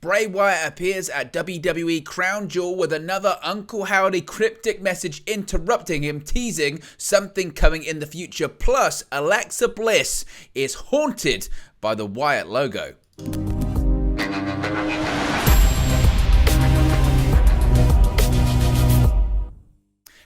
Bray Wyatt appears at WWE Crown Jewel with another Uncle Howdy cryptic message interrupting him, teasing something coming in the future. Plus, Alexa Bliss is haunted by the Wyatt logo.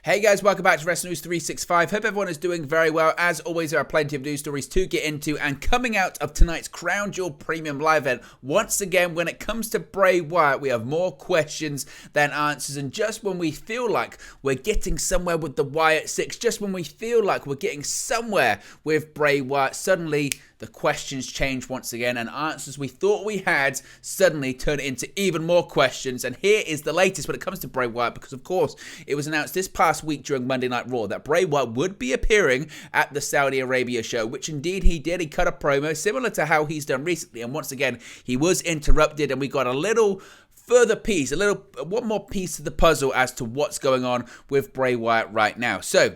Hey guys, welcome back to Wrestling News 365. Hope everyone is doing very well. As always, there are plenty of news stories to get into, and coming out of tonight's Crown Jewel Premium Live event, once again, when it comes to Bray Wyatt, we have more questions than answers, and just when we feel like we're getting somewhere with the Wyatt Six, just when we feel like we're getting somewhere with Bray Wyatt, suddenly the questions change once again, and answers we thought we had suddenly turn into even more questions. And here is the latest when it comes to Bray Wyatt, because of course it was announced this past week during Monday Night Raw that Bray Wyatt would be appearing at the Saudi Arabia show, which indeed he did. He cut a promo similar to how he's done recently, and once again he was interrupted, and we got a little further piece, one more piece of the puzzle as to what's going on with Bray Wyatt right now. So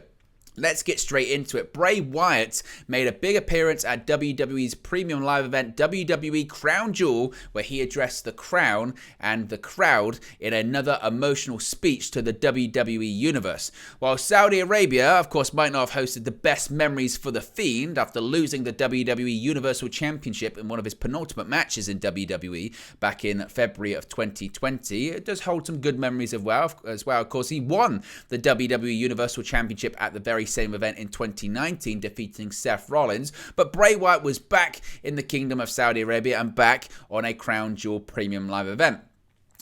let's get straight into it. Bray Wyatt made a big appearance at WWE's premium live event, WWE Crown Jewel, where he addressed the crown and the crowd in another emotional speech to the WWE Universe. While Saudi Arabia, of course, might not have hosted the best memories for The Fiend after losing the WWE Universal Championship in one of his penultimate matches in WWE back in February of 2020, it does hold some good memories as well. Of course, he won the WWE Universal Championship at the very same event in 2019, defeating Seth Rollins. But Bray Wyatt was back in the Kingdom of Saudi Arabia and back on a Crown Jewel Premium Live event.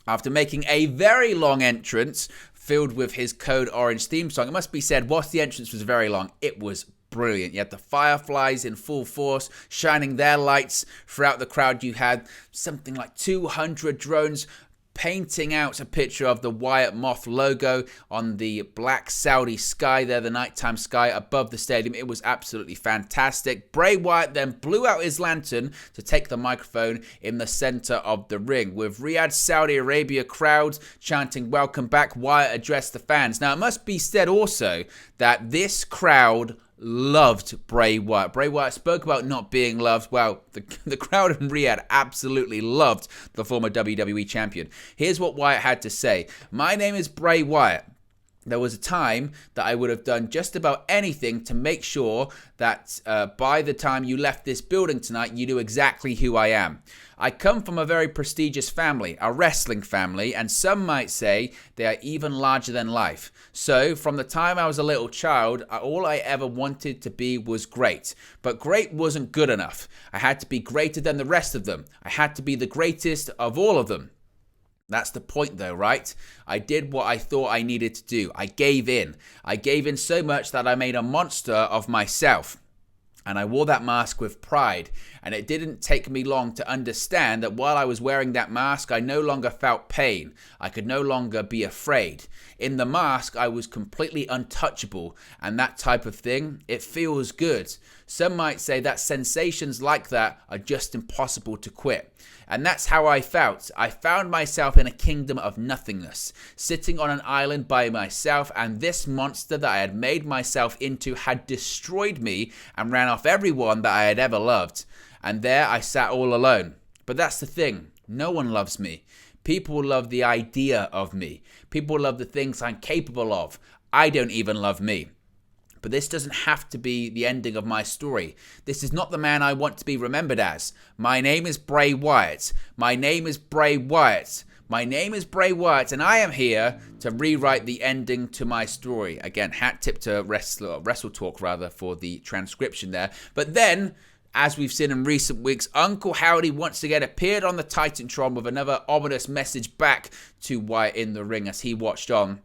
After making a very long entrance filled with his Code Orange theme song, it must be said, whilst the entrance was very long, it was brilliant. You had the Fireflies in full force, shining their lights throughout the crowd. You had something like 200 drones painting out a picture of the Wyatt Moth logo on the black Saudi sky there, the nighttime sky above the stadium. It was absolutely fantastic. Bray Wyatt then blew out his lantern to take the microphone in the center of the ring. With Riyadh, Saudi Arabia crowds chanting "Welcome back," Wyatt addressed the fans. Now, it must be said also that this crowd loved Bray Wyatt. Bray Wyatt spoke about not being loved. Well, the crowd in Riyadh absolutely loved the former WWE champion. Here's what Wyatt had to say. "My name is Bray Wyatt. There was a time that I would have done just about anything to make sure that by the time you left this building tonight, you knew exactly who I am. I come from a very prestigious family, a wrestling family, and some might say they are even larger than life. So, from the time I was a little child, all I ever wanted to be was great. But great wasn't good enough. I had to be greater than the rest of them. I had to be the greatest of all of them. That's the point though, right? I did what I thought I needed to do. I gave in. I gave in so much that I made a monster of myself. And I wore that mask with pride. And it didn't take me long to understand that while I was wearing that mask, I no longer felt pain. I could no longer be afraid. In the mask, I was completely untouchable. And that type of thing, it feels good. Some might say that sensations like that are just impossible to quit. And that's how I felt. I found myself in a kingdom of nothingness, sitting on an island by myself, and this monster that I had made myself into had destroyed me and ran off everyone that I had ever loved. And there I sat all alone. But that's the thing. No one loves me. People love the idea of me. People love the things I'm capable of. I don't even love me. But this doesn't have to be the ending of my story. This is not the man I want to be remembered as. My name is Bray Wyatt. My name is Bray Wyatt. My name is Bray Wyatt, and I am here to rewrite the ending to my story." Again, hat tip to Wrestle Talk for the transcription there. But then, as we've seen in recent weeks, Uncle Howdy once again appeared on the Titantron with another ominous message back to Wyatt in the ring as he watched on,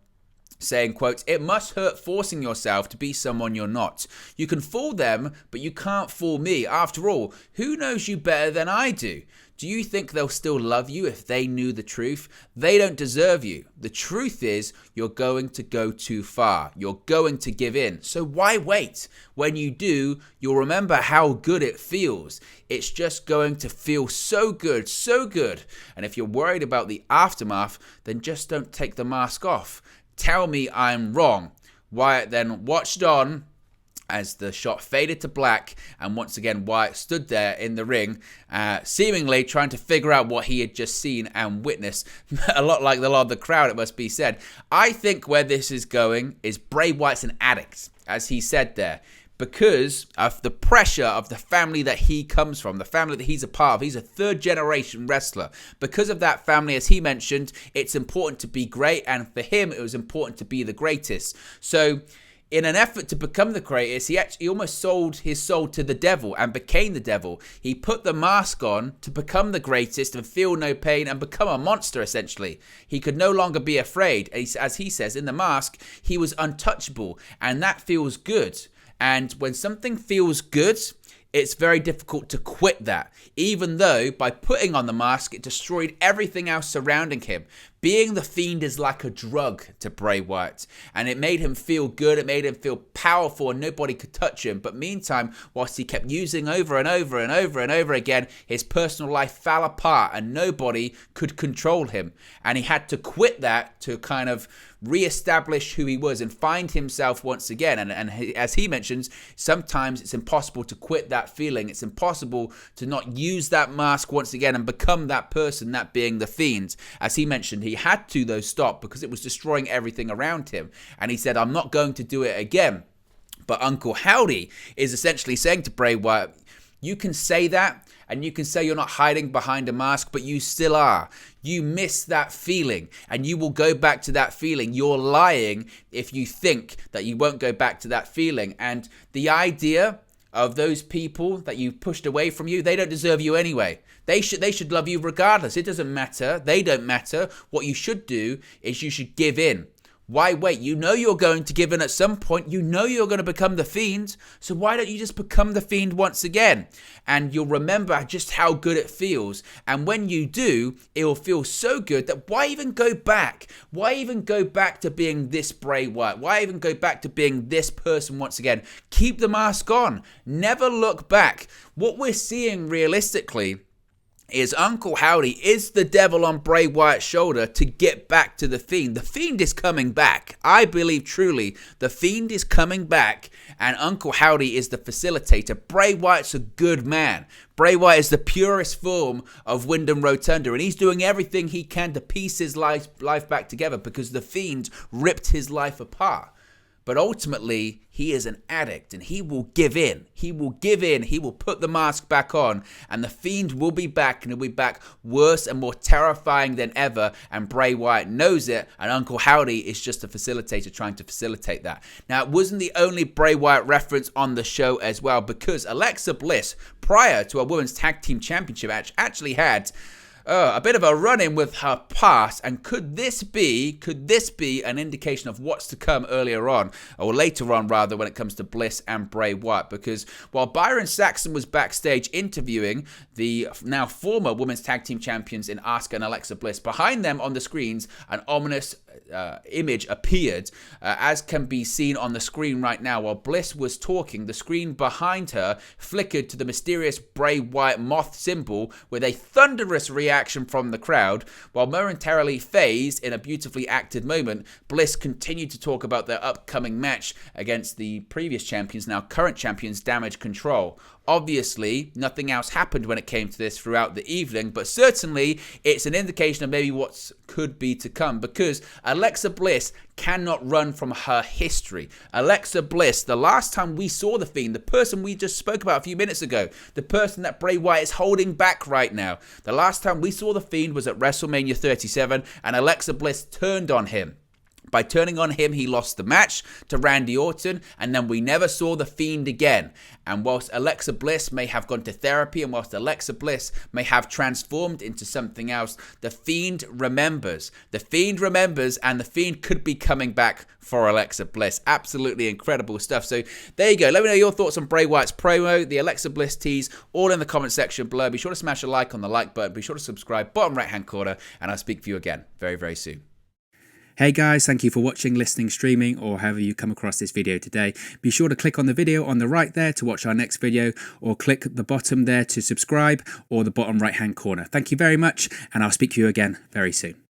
saying, quote, "It must hurt forcing yourself to be someone you're not. You can fool them, but you can't fool me. After all, who knows you better than I do? Do you think they'll still love you if they knew the truth? They don't deserve you. The truth is, you're going to go too far. You're going to give in. So why wait? When you do, you'll remember how good it feels. It's just going to feel so good, so good. And if you're worried about the aftermath, then just don't take the mask off. Tell me I'm wrong." Wyatt then watched on as the shot faded to black, and once again Wyatt stood there in the ring, seemingly trying to figure out what he had just seen and witnessed. A lot like a lot of the crowd, it must be said. I think where this is going is Bray Wyatt's an addict, as he said there, because of the pressure of the family that he comes from, the family that he's a part of. He's a third-generation wrestler. Because of that family, as he mentioned, it's important to be great, and for him, it was important to be the greatest. So in an effort to become the greatest, he almost sold his soul to the devil and became the devil. He put the mask on to become the greatest and feel no pain and become a monster, essentially. He could no longer be afraid. As he says, in the mask, he was untouchable, and that feels good. And when something feels good, it's very difficult to quit that, even though by putting on the mask, it destroyed everything else surrounding him. Being the Fiend is like a drug to Bray Wyatt, and it made him feel good, it made him feel powerful, and nobody could touch him. But meantime, whilst he kept using over and over and over and over again, his personal life fell apart, and nobody could control him. And he had to quit that to kind of re-establish who he was and find himself once again. And as he mentions, sometimes it's impossible to quit that feeling. It's impossible to not use that mask once again and become that person, that being the Fiend. As he mentioned, he had to, though, stop because it was destroying everything around him. And he said, I'm not going to do it again. But Uncle Howdy is essentially saying to Bray Wyatt, you can say that, and you can say you're not hiding behind a mask, but you still are. You miss that feeling, and you will go back to that feeling. You're lying if you think that you won't go back to that feeling. And the idea of those people that you pushed away from you, they don't deserve you anyway. They should love you regardless. It doesn't matter. They don't matter. What you should do is you should give in. Why wait? You know you're going to give in at some point. You know you're going to become the Fiend. So why don't you just become the Fiend once again? And you'll remember just how good it feels. And when you do, it will feel so good that why even go back? Why even go back to being this Bray Wyatt? Why even go back to being this person once again? Keep the mask on. Never look back. What we're seeing realistically is Uncle Howdy is the devil on Bray Wyatt's shoulder to get back to the Fiend. The Fiend is coming back. I believe truly the Fiend is coming back, and Uncle Howdy is the facilitator. Bray Wyatt's a good man. Bray Wyatt is the purest form of Wyndham Rotunda, and he's doing everything he can to piece his life back together because the Fiend ripped his life apart. But ultimately, he is an addict, and he will give in. He will give in. He will put the mask back on, and the Fiend will be back, and he'll be back worse and more terrifying than ever, and Bray Wyatt knows it, and Uncle Howdy is just a facilitator trying to facilitate that. Now, it wasn't the only Bray Wyatt reference on the show as well, because Alexa Bliss, prior to a Women's Tag Team Championship match, actually had a bit of a run-in with her past, and could this be an indication of what's to come earlier on, or later on rather, when it comes to Bliss and Bray Wyatt? Because while Byron Saxton was backstage interviewing the now former Women's Tag Team Champions in Asuka and Alexa Bliss, behind them on the screens, an ominous image appeared, as can be seen on the screen right now. While Bliss was talking, the screen behind her flickered to the mysterious Bray Wyatt moth symbol with a thunderous reaction from the crowd. While momentarily phased in a beautifully acted moment, Bliss continued to talk about their upcoming match against the previous champions, now current champions, Damage Control. Obviously, nothing else happened when it came to this throughout the evening, but certainly it's an indication of maybe what could be to come, because Alexa Bliss cannot run from her history. Alexa Bliss, the last time we saw the Fiend, the person we just spoke about a few minutes ago, the person that Bray Wyatt is holding back right now, the last time we saw the Fiend was at WrestleMania 37, and Alexa Bliss turned on him. By turning on him, he lost the match to Randy Orton, and then we never saw the Fiend again. And whilst Alexa Bliss may have gone to therapy, and whilst Alexa Bliss may have transformed into something else, the Fiend remembers. The Fiend remembers, and the Fiend could be coming back for Alexa Bliss. Absolutely incredible stuff. So there you go. Let me know your thoughts on Bray Wyatt's promo, the Alexa Bliss tease, all in the comment section below. Be sure to smash a like on the like button. Be sure to subscribe, bottom right-hand corner, and I'll speak to you again very, very soon. Hey guys, thank you for watching, listening, streaming, or however you come across this video today. Be sure to click on the video on the right there to watch our next video, or click the bottom there to subscribe, or the bottom right hand corner. Thank you very much, and I'll speak to you again very soon.